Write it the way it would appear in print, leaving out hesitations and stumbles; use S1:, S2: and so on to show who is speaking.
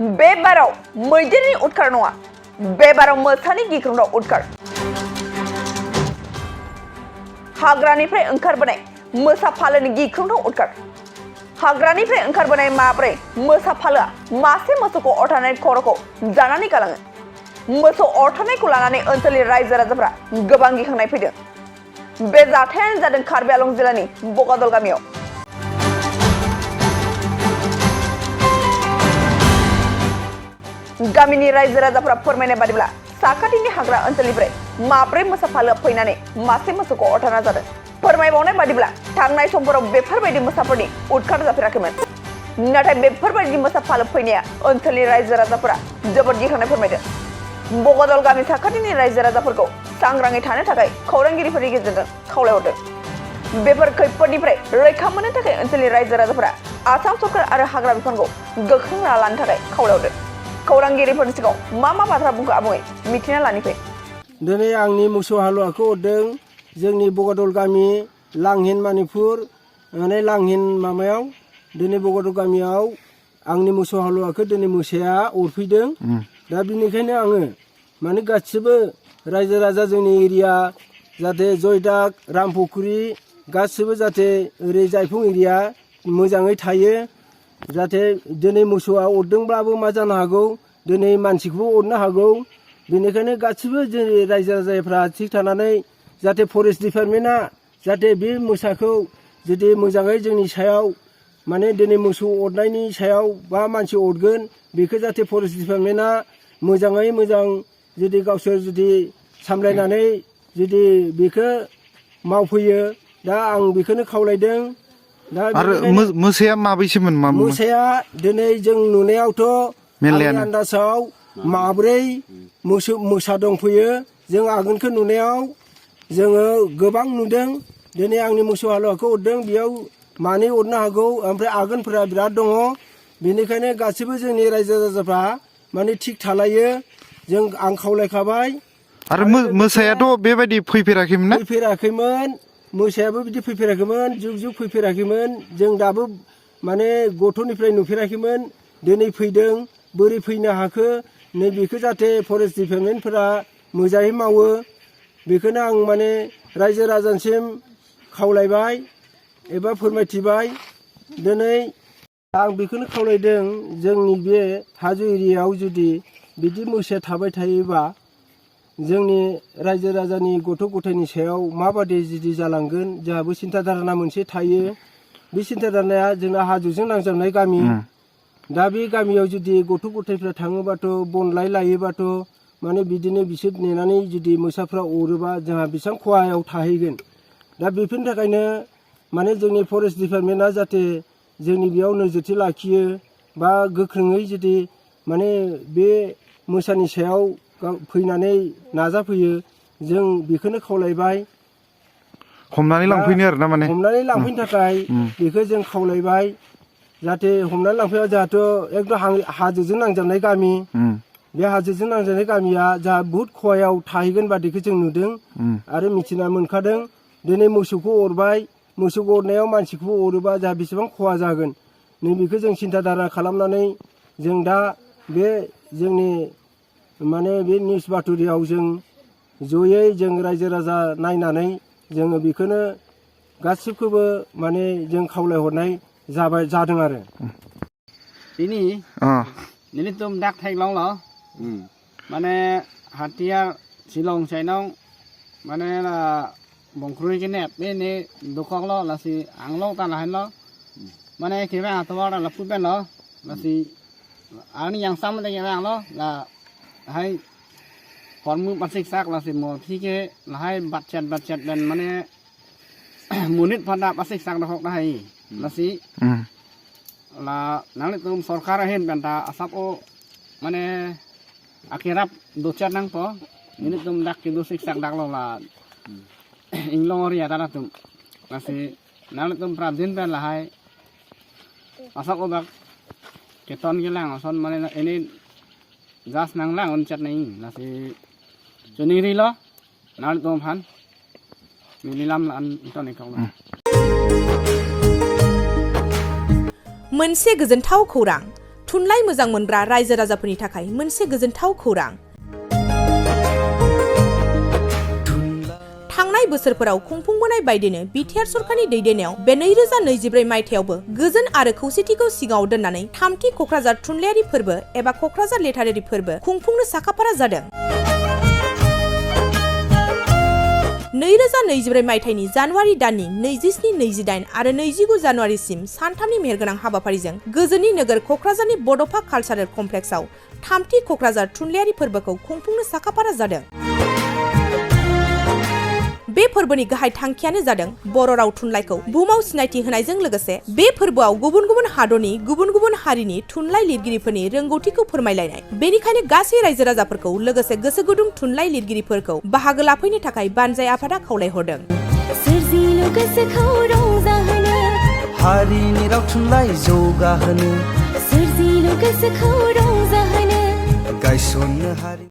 S1: बे बाराव मैदेरनि उदखार नङा बे बाराव मोसानि गिख्रंथाव उदखार हाग्रानिफ्राय ओंखारबोनाय मोसा फालोनि गिख्रंथाव उदखार हाग्रानिफ्राय ओंखारबोनाय माब्रै मोसा फालोआ मासे मोसौखौ अरथारनाय खर'खौ जानानै गालाङो मोसौ अरथारनायखौ लानानै ओनसोलनि रायजो राजाफोरा गोबां गिखांनाय फैदों बे जाथायानो जादों कार्बि आलं जिल्लानि बगादल गामियाव गामिनि रायजो राजाफोरा फोरमायनाय बादिब्ला साखाथिनि हाग्रा ओनसोलनिफ्राय माब्रै मोसा फालोआ फैनानै मासे मोसौखौ अरथारना जादों फोरमायबावनाय बादिब्ला थांनाय समफोराव बेफोरबायदि मोसाफोरनि उदखार जाफेराखैमोन नाथाय बेफोरबायदि मोसा फालो फैनाया ओनसोलनि रायजो राजाफोरा जोबोद गिखांनाय फोरमायदों बगादल गामि साखाथिनि रायजो राजाफोरखौ सांग्राङै थानो थाखाय खौरांगिरिफोरनि गेजेरजों खावलायहरदों बेफोर खैफोदनिफ्राय रैखा मोननो थाखाय ओनसोलनि रायजो राजाफोरा आसाम सरकार आरो हाग्रा बिफानखौ गोख्रों राहा लानो थाखाय खावलायहरदों खौरांगिरिफोरनि सिगाङाव मा बाथ्रा बुंखो आबुङै मिथिना लानिफै
S2: दिनै आंनि मोसौ हालुवाखौ हरदों जोंनि बगादल गामि लांहिन मणिपुर माने लांहिन माबायाव दिनै बगादल गामियाव आंनि मोसौ हालुवाखौ दिनै मोसाया अरफैदों दा बिनिखायनो आङो माने गासिबो रायजो राजा जोंनि एरिया जाहाथे जयदाग रामपुखुरि गासिबो जाहाथे ओरै जायफुं एरिया मोजाङै थायो जाहाथे दिनै मोसौआ अरदोंब्लाबो मा जानो हागौ दिनै मानसिखौबो अरनो हागौ बेनिखायनो गासिबो जोंनि रायजो राजाफ्रा थिग थानानै जाहाथे फरेस्ट डिपार्टमेन्टआ जाहाथे बे मोसाखौ जुदि मोजाङै जोंनि सायाव माने दिनै मोसौ अरनायनि सायाव बा मानसि अरगोन बेखौ जाहाथे फरेस्ट डिपार्टमेन्टआ मोजाङै मोजां जुदि गावसोर जुदि सामलायनानै जुदि बेखौ मावफैयो दा आं बेखौनो खावलायदों दा
S3: आरो मोसाया माबैसोमोन
S2: मोसाया दिनै जों नुनायावथ' आंनि आन्दाजाव माब्रै मोसा दंफैयो जों आगोलखौ नुनायाव जोङो गोबां नुदों दिनै आंनि मोसौ हालुवाखौ अरदों बेयाव मानै अरनो हागौ ओमफ्राय आगोनफोरा बिराद दङ बेनिखायनो गासिबो जोंनि रायजो राजाफ्रा माने थिग थालायो जों आं खावलायखाबाय
S3: आरो मोसायाथ' बेबायदि फैफेराखैमोन ना
S2: फैफेराखैमोन मोसायाबो बिदि फैफेराखैमोन जुग जुग फैफेराखैमोन जों दाबो माने गथ'निफ्राय नुफेराखैमोन दिनै फैदों बोरै फैनो हाखो नैबेखौ जाहाथे फरेस्ट डिपार्टमेन्टफोरा मोजाङै मावो बेखौनो आं माने रायजो राजानिसिम खावलायबाय एबा फोरमायथिबाय दिनै आं बेखौनो खावलायदों जोंनि बे हाजो एरियायाव जुदि बिदि मोसाया थाबाय थायोबा जोंनि रायजो राजानि गथ' गथायनि सायाव माबादि जुदि जालांगोन जोंहाबो सिन्था धारना मोनसे थायो बे सिन्था धारनाया जोंना हाजोजों नांजाबनाय गामि दा बे गामियाव जुदि गथ' गथायफ्रा थाङोबाथ' बनलाय लायोबाथ' माने बिदिनो बिसोर नेनानै जुदि मोसाफ्रा अरोबा जोंहा बेसेबां खहायाव थाहैगोन दा बेफोरनि थाखायनो माने जोंनि फरेस्ट डिपार्टमेन्टआ जाहाथे जोंनि बेयाव नोजोरथि लाखियो बा गोख्रोङै जुदि माने बे मोसानि सायाव फैनानै नाजाफैयो जों बेखौनो खावलायबाय
S3: हमनानै लांफैनो आरो ना माने
S2: हमनानै लांफैनो थाखाय बेखौ जों खावलायबाय जाहाथे हमनानै लांफैबा जोंहाथ' एकदम हाजोजों नांजाबनाय गामि बे हाजोजों नांजाबनाय गामिया जोंहा बुहुद खहायाव थाहैगोन बादिखौ जों नुदों आरो मिथिना मोनखादों दिनै मोसौखौ अरबाय मोसौखौ अरनायाव मानसिखौबो अरोबा जोंहा बेसेबां खहा जागोन नैबेखौ जों सिन्था धारा खालामनानै जों दा बे जोंनि माने बे निउस बाथ'रियाव जों जयै जों रायजो राजा नायनानै जोङो बेखौनो गासिबखौबो माने जों खावलायहरनाय जादों आरो
S4: ini tum dak thai long lo mane hatia silong chai nong mane là bongkrui cái nẹp bên này đồ con lo là gì ăn lo ta là hết lo mane khi về tôi là phụ bên lo là gì ăn yang sam đây cái lo là hay còn mưa bắt xích xác là gì một khi cái là hay bắt chặt bên mane muốn nít phát đạp bắt xích xác nó học đây là gì là nang itu सरकार hen benta asap o mane akhirap dochat nang po ini tum dak kidu siksak dak lo la inglong ria tara tum nasi nang tum prabdin pen la hai asap o bak keton gilang son mane ini gas nang lang on chat nai nasi chuni ri lo nang tum phan mililam la an ton ni kau
S5: मोनसे गोजोनथाव खौरां थुनलाइ मोजां मोनग्रा रायजो राजाफोरनि थाखाय मोनसे गोजोनथाव खौरां। थांनाय बोसोरफोराव खुंफुंबोनाय बायदिनो बिटिआर सरकारनि दैदेननायाव बे 2024 मायथाइयावबो गोजोन आरो खौसेथिखौ सिगाङाव दोननानै थामथि क'क्राझार थुनलाइयारि फोरबो एबा क'क्राझार लेटारारि फोरबो खुंफुंनो साखाफारा जादों। 2024 मायथाइनि जानुवारि दाननि 27, 28 आरो 29 जानुवारिसिम सानथामनि मेहेरगोनां हाबाफारिजों गोजोननि नोगोर क'क्राझारनि बड'फा कालचारेल कमप्लेक्सआव थामथि क'क्राझार थुनलाइयारि फोरबोखौ खुंफुंनो साखाफारा जादों। बे फोरबोनि गाहाय थांखियानो जादों बर' राव थुनलाइखौ बुहुमाव सिनायथि होनायजों लोगोसे बे फोरबोआव गुबुन गुबुन हादरनि गुबुन गुबुन हारिनि थुनलाइ लिरगिरिफोरनि रोंगौथिखौ फोरमायलायनाय। बेनिखायनो गासै रायजो राजाफोरखौ लोगोसे गोसो गुदुं थुनलाइ लिरगिरिफोरखौ बाहागो लाफैनो थाखाय बानजाय आफादा खावलायहरदों।
S6: सोरजिलु गोसोखौ रंजाहोनो हारिनि राव थुनलाइ जौगाहोनो सोरजिलु गोसोखौ रंजाहोनो गायसननो हारि